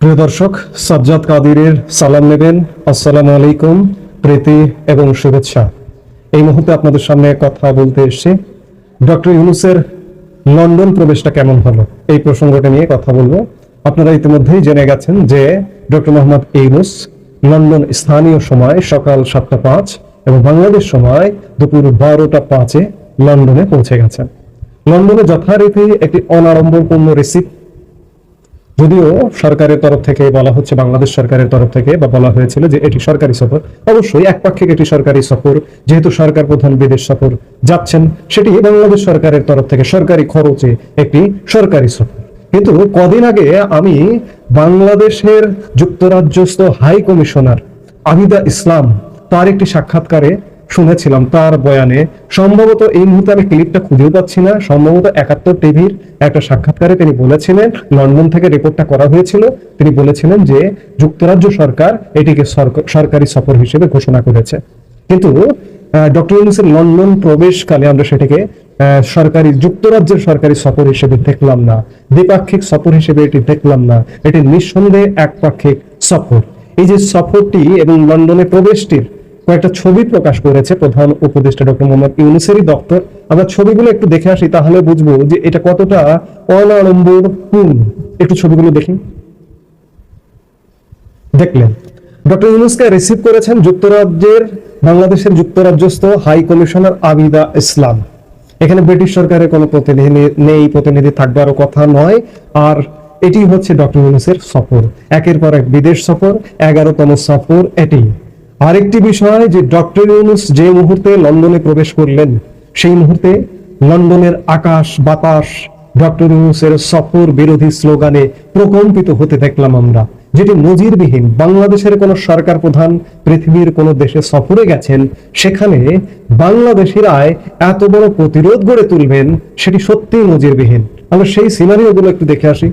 প্রিয় দর্শক, সাজ্জাদ কাদিরের সালাম নেবেন। আসসালামু আলাইকুম, প্রীতি এবং শুভেচ্ছা। এই মুহূর্তে আপনাদের সামনে কথা বলতে এসেছি ডক্টর ইউনূসের লন্ডন প্রবেশটা কেমন হলো, এই প্রসঙ্গটা নিয়ে কথা বলবো। আপনারা ইতিমধ্যেই জেনে গেছেন যে ডক্টর মোহাম্মদ ইউনূস লন্ডন স্থানীয় সময় সকাল 7:05 এবং বাংলাদেশ সময় দুপুর 12:05 লন্ডনে পৌঁছে গেছেন। লন্ডনে যথারীতি একটি অনাড়ম্বরপূর্ণ রিসিপ্ট, যদিও সরকারের তরফ থেকে বলা হচ্ছে, বাংলাদেশ সরকারের তরফ থেকে বা বলা হয়েছিল যে এটি সরকারি সফর। অবশ্যই একপাক্ষিক একটি সরকারি সফর, যেহেতু সরকার প্রধান বিদেশ সফর যাচ্ছেন, সেটি বাংলাদেশ সরকারের তরফ থেকে সরকারি খরচে একটি সরকারি সফর। কিন্তু কদিন আগে আমি বাংলাদেশের যুক্তরাজ্যস্থ হাই কমিশনার আবিদা ইসলাম তার একটি সাক্ষাৎকারে শুনেছিলাম, তার বয়ানে, সম্ভবত এই মুহূর্তে আমি ক্লিপটা খুঁজেও পাচ্ছি না, সম্ভবত 71 টিভির একটা সাক্ষাৎকারে তিনি বলেছিলেন, লন্ডন থেকে রিপোর্টটা করা হয়েছিল, তিনি বলেছিলেন যে যুক্তরাজ্য সরকার এটিকে সরকারি সফর হিসেবে ঘোষণা করেছে। কিন্তু ডক্টর ইউনূসের লন্ডন প্রবেশকালে আমরা সেটাকে যুক্তরাজ্যের সরকারি সফর হিসেবে দেখলাম না, দ্বিপাক্ষিক সফর হিসেবে এটি দেখলাম না, এটি নিঃসন্দেহে একপাক্ষিক সফর। এই যে সফরটি এবং লন্ডনে প্রবেশটির কয়েকটা ছবি প্রকাশ করেছে প্রধান উপদেষ্টা ডক্টর মোহাম্মদ ইউনূসেরই দপ্তর। আমরা ছবিগুলো একটু দেখে আসি, তাহলে বুঝবো যে এটা কতটা অনাড়ম্বরপূর্ণ। একটু ছবিগুলো দেখি। দেখলেন, ডক্টর ইউনূসকে রিসিভ করেছেন বাংলাদেশের যুক্তরাজ্যস্থ হাই কমিশনার আবিদা ইসলাম। এখানে ব্রিটিশ সরকারের কোনো প্রতিনিধি নেই, প্রতিনিধি থাকবারও কথা নয়। আর এটি হচ্ছে ডক্টর ইউনূসের সফর, একের পর এক বিদেশ সফর, 11তম সফর এটি। আরেকটি বিষয় যে ডক্টর ইউনূস যে মুহূর্তে লন্ডনে প্রবেশ করলেন, সেই মুহূর্তে লন্ডনের আকাশ বাতাস ডক্টর ইউনূসের সফর বিরোধী স্লোগানে প্রকম্পিত হতে দেখলাম আমরা, যেটি নজিরবিহীন। বাংলাদেশের কোন সরকার প্রধান পৃথিবীর কোন দেশে সফরে গেছেন, সেখানে বাংলাদেশিরাই এত বড় প্রতিরোধ গড়ে তুলবেন, সেটি সত্যিই নজিরবিহীন। আমরা সেই সিনারিওগুলো একটু দেখে আসি।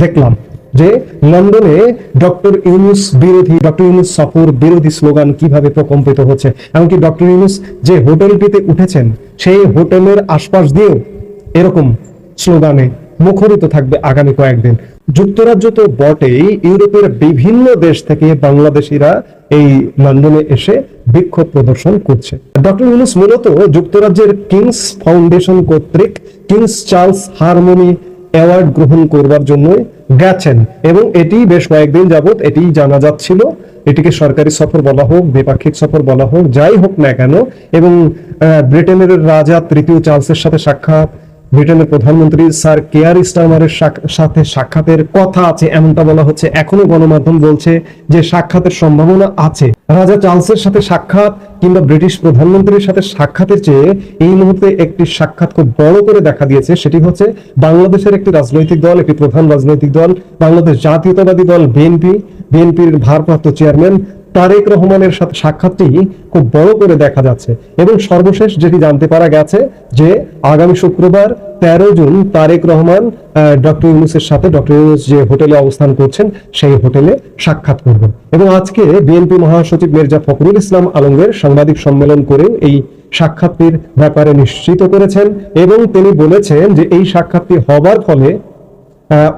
দেখলাম যে লন্ডনে ডক্টর ইউনূস সফর বিরোধী স্লোগান কিভাবে প্রকম্পিত হচ্ছে। এমনকি ডক্টর ইউনূস যে হোটেলটিতে উঠেছেন, সেই হোটেলের আশপাশ দিয়েও এরকম স্লোগানে মুখরিত থাকবে আগামী কয়েকদিন। যুক্তরাজ্য তো বটেই, ইউরোপের বিভিন্ন দেশ থেকে বাংলাদেশিরা এই লন্ডনে এসে বিক্ষোভ প্রদর্শন করছে। ডক্টর ইউনূস মূলত যুক্তরাজ্যের কিংস ফাউন্ডেশন কর্তৃক কিংস চার্লস হারমোনি অ্যাওয়ার্ড গ্রহণ করবার জন্য গেছেন, এবং এটি বেশ কয়েকদিন যাবত এটি জানা যাচ্ছিল। এটিকে সরকারি সফর বলা হোক, দ্বিপাক্ষিক সফর বলা হোক, যাই হোক না কেন। এবং ব্রিটেনের রাজা তৃতীয় চার্লসের সাথে সাক্ষাৎ, ব্রিটেনের প্রধানমন্ত্রী স্যার কেয়ার স্টারমারের সাথে সাক্ষাতের কথা আছে, এমনটা বলা হচ্ছে। এখনো গণমাধ্যম বলছে যে সাক্ষাতের সম্ভাবনা আছে। রাজা চার্লসের সাথে সাক্ষাৎ কিংবা ব্রিটিশ প্রধানমন্ত্রীর সাথে সাক্ষাতের চেয়ে এই মুহূর্তে একটি সাক্ষাৎ খুব বড় করে দেখা দিয়েছে, সেটি হচ্ছে বাংলাদেশের একটি রাজনৈতিক দল, একটি প্রধান রাজনৈতিক দল, বাংলাদেশ জাতীয়তাবাদী দল বিএনপির ভারপ্রাপ্ত চেয়ারম্যান তারেক রহমানের সাথে সাক্ষাৎটি খুব বড় করে দেখা যাচ্ছে। এবং সর্বশেষ যেটি জানতে পারা গেছে যে আগামী শুক্রবার 13 জুন তারেক রহমান ডক্টর ইউনূসের সাথে, ডক্টর ইউনূস যে হোটেলে অবস্থান করছেন সেই হোটেলে সাক্ষাৎ করবেন। এবং আজকে বিএনপি মহাসচিব মির্জা ফখরুল ইসলাম আলমগীর সাংবাদিক সম্মেলন করে এই সাক্ষাৎটির ব্যাপারে নিশ্চিত করেছেন, এবং তিনি বলেছেন যে এই সাক্ষাৎটি হবার ফলে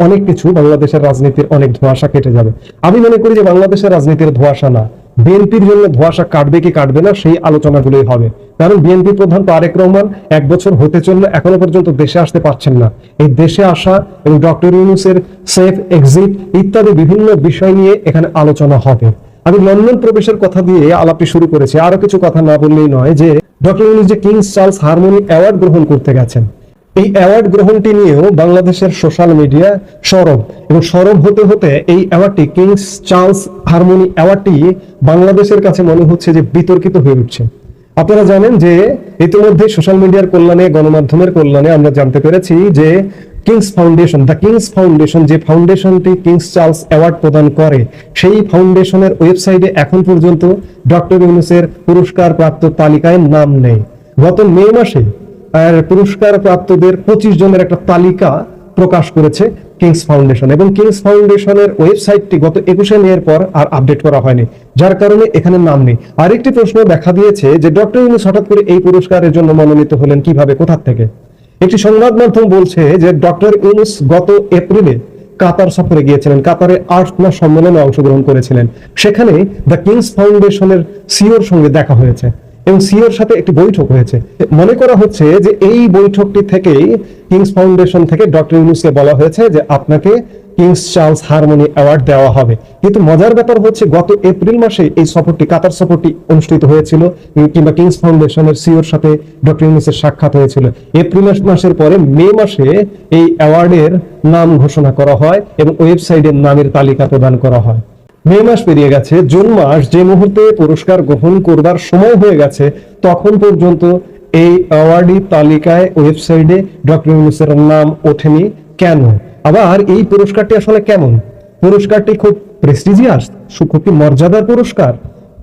অনেক কিছু, বাংলাদেশের রাজনীতির অনেক ধোঁয়াশা কেটে যাবে। আমি মনে করি যে বাংলাদেশের রাজনীতির ধোঁয়াশা না, বিএনপির জন্য ধোঁয়াশা কাটবে কি কাটবে না সেই আলোচনাগুলোই হবে। কারণ বিএনপি প্রধান তারেক রহমান 1 বছর হতে চললে এখনো পর্যন্ত দেশে আসতে পারছেন না। এই দেশে আসা এবং ডক্টর ইউনূসের সেফ এক্সিট ইত্যাদি বিভিন্ন বিষয় নিয়ে এখানে আলোচনা হবে। আমি লন্ডন প্রবেশের কথা দিয়ে আলাপটি শুরু করেছি, আরো কিছু কথা না বললেই নয় যে ডক্টর ইউনূস যে কিংস চার্লস হারমোনি অ্যাওয়ার্ড গ্রহণ করতে গেছেন, এই অ্যাওয়ার্ড গ্রহণটি নিয়েও বাংলাদেশের সোশ্যাল মিডিয়া সরব, এবং সরব হতে হতে এই অ্যাওয়ার্ডটি, কিংস চার্লস হারমোনি অ্যাওয়ার্ডটি বাংলাদেশের কাছে মনে হচ্ছে যে বিতর্কিত হয়ে উঠছে। আপনারা জানেন যে ইতিমধ্যে সোশ্যাল মিডিয়ার কল্যাণে, গণমাধ্যমের কল্যাণে আমরা জানতে পেরেছি যে King's Foundation, the King's Foundation, যে ফাউন্ডেশনটি কিংস চার্লস অ্যাওয়ার্ড প্রদান করে, সেই ফাউন্ডেশনের ওয়েবসাইটে এখন পর্যন্ত ডক্টর ইউনূসের পুরস্কার প্রাপ্ত তালিকায় নাম নেই। গত মে মাসে পুরস্কার প্রাপ্তদের 25 জনের একটা তালিকা প্রকাশ করেছে কিংস ফাউন্ডেশন, এবং কিংস ফাউন্ডেশনের ওয়েবসাইটটি গত 21 মের পর আর আপডেট করা হয়নি, যার কারণে এখানে নাম নেই। আরেকটি প্রশ্ন দেখা দিয়েছে যে ডক্টর ইউনূস হঠাৎ করে এই পুরস্কারের জন্য মনোনীত হলেন কিভাবে, কোথা থেকে? একটি সংবাদ মাধ্যম বলছে যে ডক্টর ইউনূস গত এপ্রিলে কাতার সফরে গিয়েছিলেন, কাতারে আর্টনা সম্মেলনে অংশগ্রহণ করেছিলেন। সেখানে দ্য কিংস ফাউন্ডেশনের সিওর সঙ্গে দেখা হয়েছে এবং সিওর সাথে একটি বৈঠক হয়েছে। মনে করা হচ্ছে যে এই বৈঠকটি থেকেই কিংস ফাউন্ডেশন থেকে ডক্টর ইউনূসকে বলা হয়েছে যে আপনাকে কিংস চার্লস হারমোনি অ্যাওয়ার্ড দেওয়া হবে। কিন্তু মজার ব্যাপার হচ্ছে গত এপ্রিল মাসে এই সফরটি, কাতার সফরটি অনুষ্ঠিত হয়েছিল, কিংবা কিংস ফাউন্ডেশনের সিওর সাথে ডক্টর ইউনূসের সাক্ষাৎ হয়েছিল। এপ্রিল মাসের পরে মে মাসে এই অ্যাওয়ার্ডের নাম ঘোষণা করা হয় এবং ওয়েবসাইটের নামের তালিকা প্রদান করা হয়। মে মাস পেরিয়ে গেছে, জুন মাস, যে মুহূর্তে পুরস্কার গ্রহণ করবার সময় হয়ে গেছে তখন পর্যন্ত এই অ্যাওয়ার্ডি তালিকায় ওয়েবসাইটে ডক্টর ইউনূসের নাম ওঠেনি। কেন? আবার এই পুরস্কারটি আসলে কেমন? পুরস্কারটি খুব প্রেস্টিজিয়াস, খুব মর্যাদার পুরস্কার।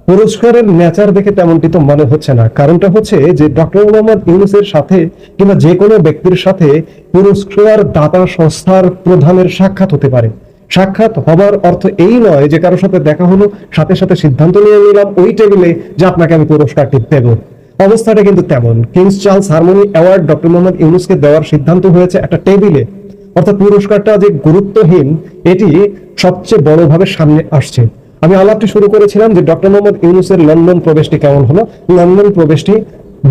পুরস্কারের নেচার দেখে তেমনটি তো মনে হচ্ছে না। কারণটা হচ্ছে যে ডক্টর মোহাম্মদ ইউনূসের সাথে কিংবা যে কোনো ব্যক্তির সাথে পুরস্কার দাতা সংস্থার প্রধানের সাক্ষাৎ হতে পারে। সাক্ষাৎ হবার অর্থ এই নয় যে কারোর সাথে দেখা হলো, সাথে সাথে সিদ্ধান্ত নিয়ে নিলাম ওই টেবিলে যে আপনাকে আমি পুরস্কারটি দেব। অবস্থাটা কিন্তু তেমন। Kings Charles harmony award doctor Mohammad ইউনূসকে দেওয়ার সিদ্ধান্ত হয়েছে একটা টেবিলে, অর্থাৎ পুরস্কারটা যে গুরুত্বহীন এটি সবচেয়ে বড়ভাবে সামনে আসছে। আমি আলাপটি শুরু করেছিলাম যে ডক্টর মোহাম্মদ ইউনূসের লন্ডন প্রবেশটি কেমন হলো। লন্ডন প্রবেশটি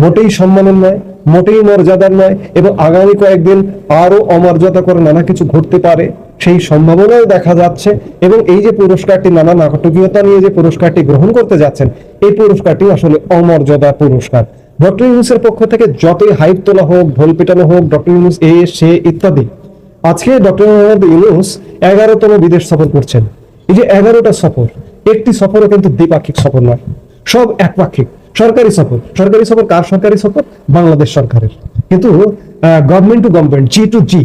মোটেই সম্মানের নয়, মোটেই মর্যাদার নয়, এবং আগামী কয়েকদিন আরো অমর্যাদা করে নানা কিছু ঘটতে পারে সেই সম্ভাবনাও দেখা যাচ্ছে। এবং এই যে পুরস্কারটি, নানা নাটকীয়তা নিয়ে যে পুরস্কারটি গ্রহণ করতে যাচ্ছেন, এই পুরস্কারটি আসলে অমর্যাদা পুরস্কার। ডক্টর ইউনূসের পক্ষ থেকে যতই হাইপ তোলা হোক, ঢোল পিটানো হোক, ডক্টর ইউনূস এ সে ইত্যাদি, আজকে ডক্টর মোহাম্মদ ইউনূস 11তম বিদেশ সফর করছেন। এই যে 11টা সফর, একটি সফরও কিন্তু দ্বিপাক্ষিক সফর নয়, সব একপাক্ষিক সরকারি সফর। সরকারি সফর কার সরকারি সফর? বাংলাদেশ সরকারের। কিন্তু government to government, G to G,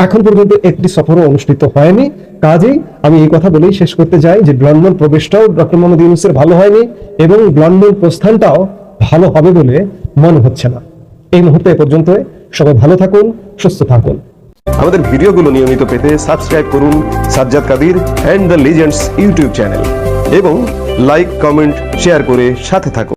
এখন পর্যন্ত একটি সফরও অনুষ্ঠিত হয়নি। কাজেই আমি এই কথা বলেই শেষ করতে চাই যে লন্ডন প্রবেশটাও ডক্টর মোহাম্মদ ইউনূসের ভালো হয়নি এবং লন্ডন প্রস্থানটাও ভালো হবে বলে মনে হচ্ছে না। এই মুহূর্তে এ পর্যন্ত। সবাই ভালো থাকুন, সুস্থ থাকুন। আমাদের ভিডিওগুলো নিয়মিত পেতে সাবস্ক্রাইব করুন Sajjad Kadir and the Legends YouTube channel এবং লাইক, কমেন্ট, শেয়ার করে সাথে থাকুন।